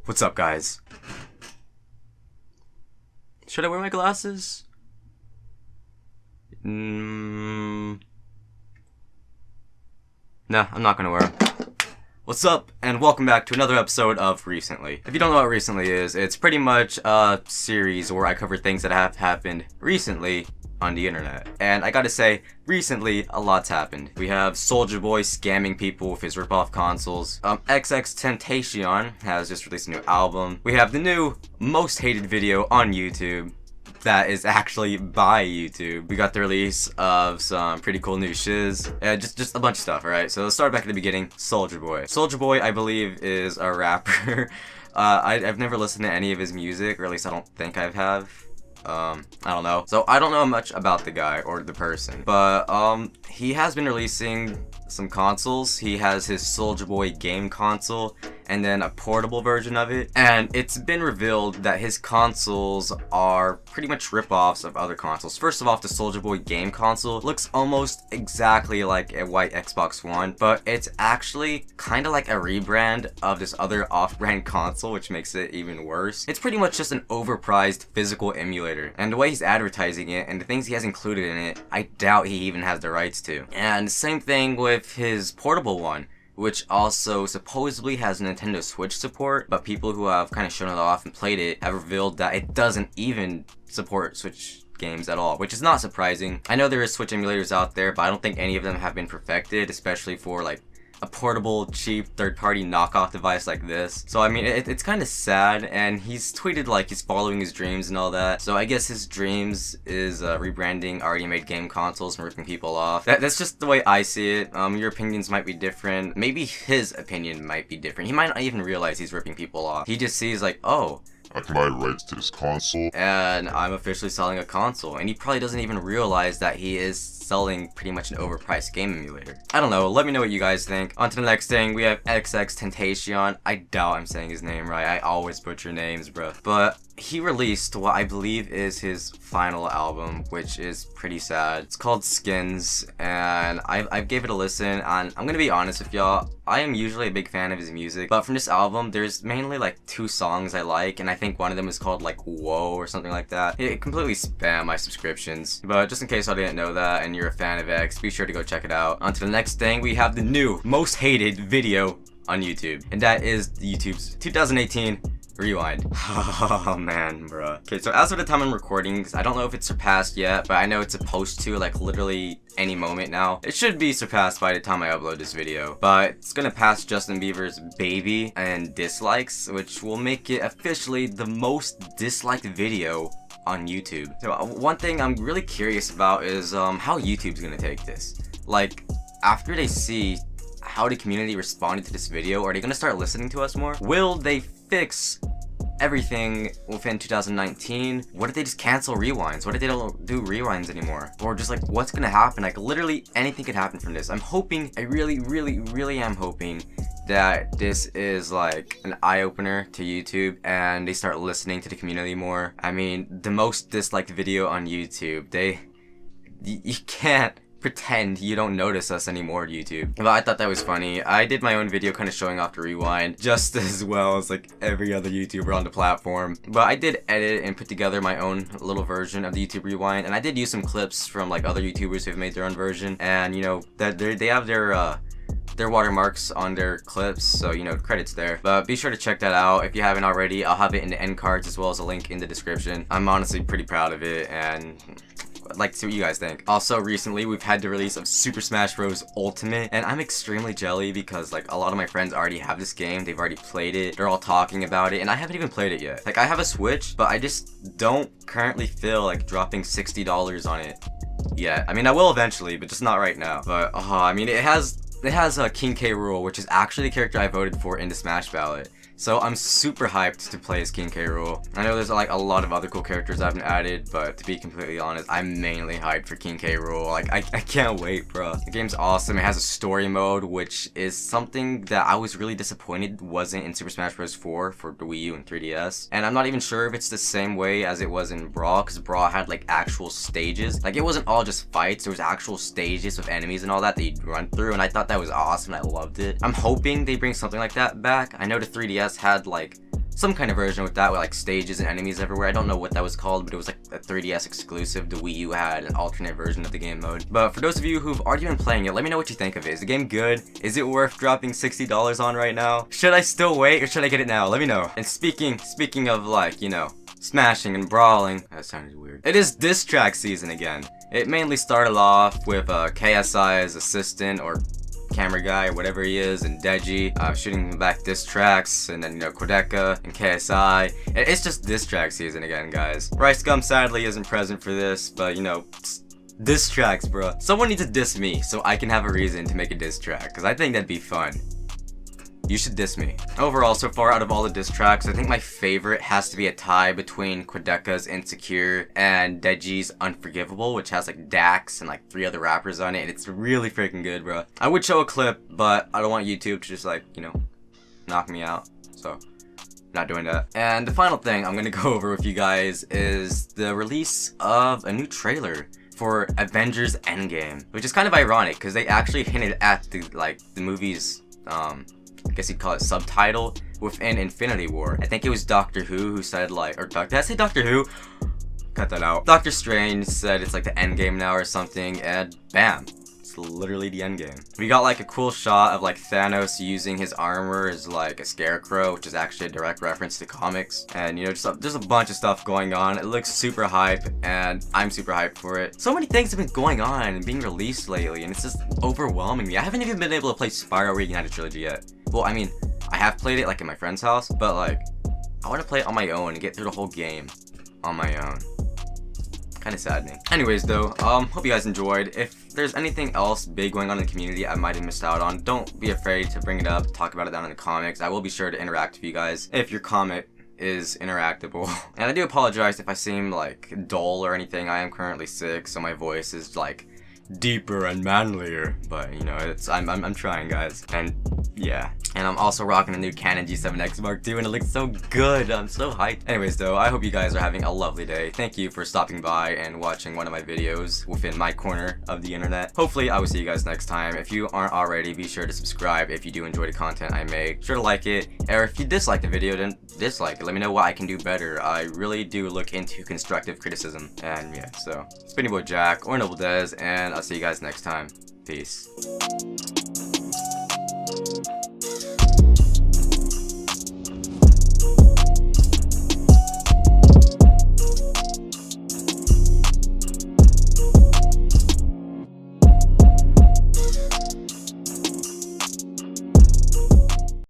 What's up, guys? Should I wear my glasses? No, I'm not gonna wear them. What's up, and welcome back to another episode of Recently. If you don't know what Recently is, it's pretty much a series where I cover things that have happened recently on the internet. And I gotta say, recently, a lot's happened. We have Soulja Boy scamming people with his ripoff consoles. XXXTentacion has just released a new album. We have the new most hated video on YouTube that is actually by YouTube. We got the release of some pretty cool new shiz. Just a bunch of stuff, alright? So let's start back at the beginning. Soulja Boy. Soulja Boy, I believe, is a rapper. I've never listened to any of his music, or at least I don't think I have. I don't know. So I don't know much about the guy or the person, but he has been releasing some consoles. He has his Soulja Boy game console and then a portable version of it, and it's been revealed that his consoles are pretty much rip-offs of other consoles. First of all, the Soulja Boy game console looks almost exactly like a white Xbox One, but it's actually kind of like a rebrand of this other off-brand console, which makes it even worse. It's pretty much just an overpriced physical emulator, and the way he's advertising it and the things he has included in it, I doubt he even has the rights to. And same thing with his portable one, which also supposedly has Nintendo Switch support, but people who have kind of shown it off and played it have revealed that it doesn't even support Switch games at all, which is not surprising. I know there is Switch emulators out there, but I don't think any of them have been perfected, especially for like a portable, cheap, third-party knockoff device like this. So I mean, it's kind of sad, and he's tweeted like he's following his dreams and all that. So I guess his dreams is rebranding already made game consoles and ripping people off. That's just the way I see it. Your opinions might be different. Maybe his opinion might be different. He might not even realize he's ripping people off. He just sees like, oh, I can buy rights to this console, and I'm officially selling a console, and he probably doesn't even realize that he is selling pretty much an overpriced game emulator. I don't know, let me know what you guys think. On to the next thing, we have XXXTentacion. I doubt I'm saying his name right, I always butcher names, bro. But he released what I believe is his final album, which is pretty sad. It's called Skins, and I gave it a listen, and I'm gonna be honest with y'all, I am usually a big fan of his music, but from this album, there's mainly like 2 songs I like, and I think one of them is called like Whoa or something like that. It completely spammed my subscriptions, but just in case I didn't know that and you're a fan of X, be sure to go check it out. On to the next thing, we have the new most hated video on YouTube, and that is YouTube's 2018 Rewind. Oh man, bruh. Okay, so as of the time I'm recording, I don't know if it's surpassed yet, but I know it's supposed to, like, literally any moment now. It should be surpassed by the time I upload this video, but it's gonna pass Justin Bieber's Baby and dislikes, which will make it officially the most disliked video on YouTube. So one thing I'm really curious about is how YouTube's gonna take this. Like, after they see how the community responded to this video, are they gonna start listening to us more? Will they fix everything within 2019? What if they just cancel rewinds? What if they don't do rewinds anymore? Or just like, what's gonna happen? Like, literally anything could happen from this. I'm hoping, I really am hoping that this is like an eye-opener to YouTube and they start listening to the community more. I mean, the most disliked video on YouTube, you can't pretend you don't notice us anymore, YouTube. But I thought that was funny. I did my own video kind of showing off the rewind just as well as like every other YouTuber on the platform. But I did edit and put together my own little version of the YouTube rewind, and I did use some clips from like other YouTubers who've made their own version, and you know that they have their watermarks on their clips, so you know, credits there. But be sure to check that out if you haven't already. I'll have it in the end cards as well as a link in the description. I'm honestly pretty proud of it, and I'd like to see what you guys think. Also, recently we've had the release of Super Smash Bros. Ultimate, and I'm extremely jelly because like a lot of my friends already have this game. They've already played it. They're all talking about it, and I haven't even played it yet. Like, I have a Switch, but I just don't currently feel like dropping $60 on it yet. I mean, I will eventually, but just not right now. But I mean, it has King K. Rool, which is actually the character I voted for in the Smash ballot. So I'm super hyped to play as King K. Rool. I know there's like a lot of other cool characters I haven't added, but to be completely honest, I'm mainly hyped for King K. Rool. Like, I can't wait, bro. The game's awesome. It has a story mode, which is something that I was really disappointed wasn't in Super Smash Bros. 4 for the Wii U and 3DS. And I'm not even sure if it's the same way as it was in Brawl, because Brawl had like actual stages. Like, it wasn't all just fights. There was actual stages with enemies and all that you'd run through, and I thought that was awesome. I loved it. I'm hoping they bring something like that back. I know the 3DS had like some kind of version with that, with like stages and enemies everywhere. I don't know what that was called, but it was like a 3DS exclusive. The Wii U had an alternate version of the game mode. But for those of you who've already been playing it, let me know what you think of it. Is the game good? Is it worth dropping $60 on right now? Should I still wait or should I get it now? Let me know. And speaking of like, you know, smashing and brawling. That sounded weird. It is diss track season again. It mainly started off with KSI's assistant or camera guy or whatever he is, and Deji shooting back diss tracks, and then, you know, Kodeka and KSI. It's just diss track season again, guys. Rice Gum sadly isn't present for this, but you know, diss tracks, bro. Someone needs to diss me so I can have a reason to make a diss track, because I think that'd be fun. You should diss me. Overall, so far out of all the diss tracks, I think my favorite has to be a tie between Kodeka's Insecure and Deji's Unforgivable, which has like Dax and like 3 other rappers on it, and it's really freaking good, bro. I would show a clip, but I don't want YouTube to just like, you know, knock me out, so not doing that. And the final thing I'm gonna go over with you guys is the release of a new trailer for Avengers Endgame, which is kind of ironic because they actually hinted at the movie's I guess you'd call it subtitle within Infinity War. I think it was Doctor Who said like, or did I say Doctor Who? Cut that out. Doctor Strange said it's like the end game now or something, and bam, it's literally the end game. We got like a cool shot of like Thanos using his armor as like a scarecrow, which is actually a direct reference to comics. And you know, just there's a bunch of stuff going on. It looks super hype, and I'm super hyped for it. So many things have been going on and being released lately, and it's just overwhelming me. I haven't even been able to play Spyro Reignited Trilogy yet. Well, I mean, I have played it like in my friend's house, but like, I want to play it on my own and get through the whole game on my own. Kind of saddening. Anyways though, hope you guys enjoyed. If there's anything else big going on in the community I might have missed out on, don't be afraid to bring it up, talk about it down in the comments. I will be sure to interact with you guys if your comment is interactable. And I do apologize if I seem like dull or anything. I am currently sick, so my voice is like deeper and manlier, but you know, it's I'm trying, guys. And yeah, and I'm also rocking a new Canon G7X Mark II, and it looks so good. I'm so hyped. Anyways though, I hope you guys are having a lovely day. Thank you for stopping by and watching one of my videos within my corner of the internet. Hopefully I will see you guys next time. If you aren't already, be sure to subscribe if you do enjoy the content I make. Sure to like it, or if you dislike the video, then dislike it. Let me know what I can do better. I really do look into constructive criticism. And yeah, so it's been your boy Jack or Nobledez, and I'll see you guys next time. Peace.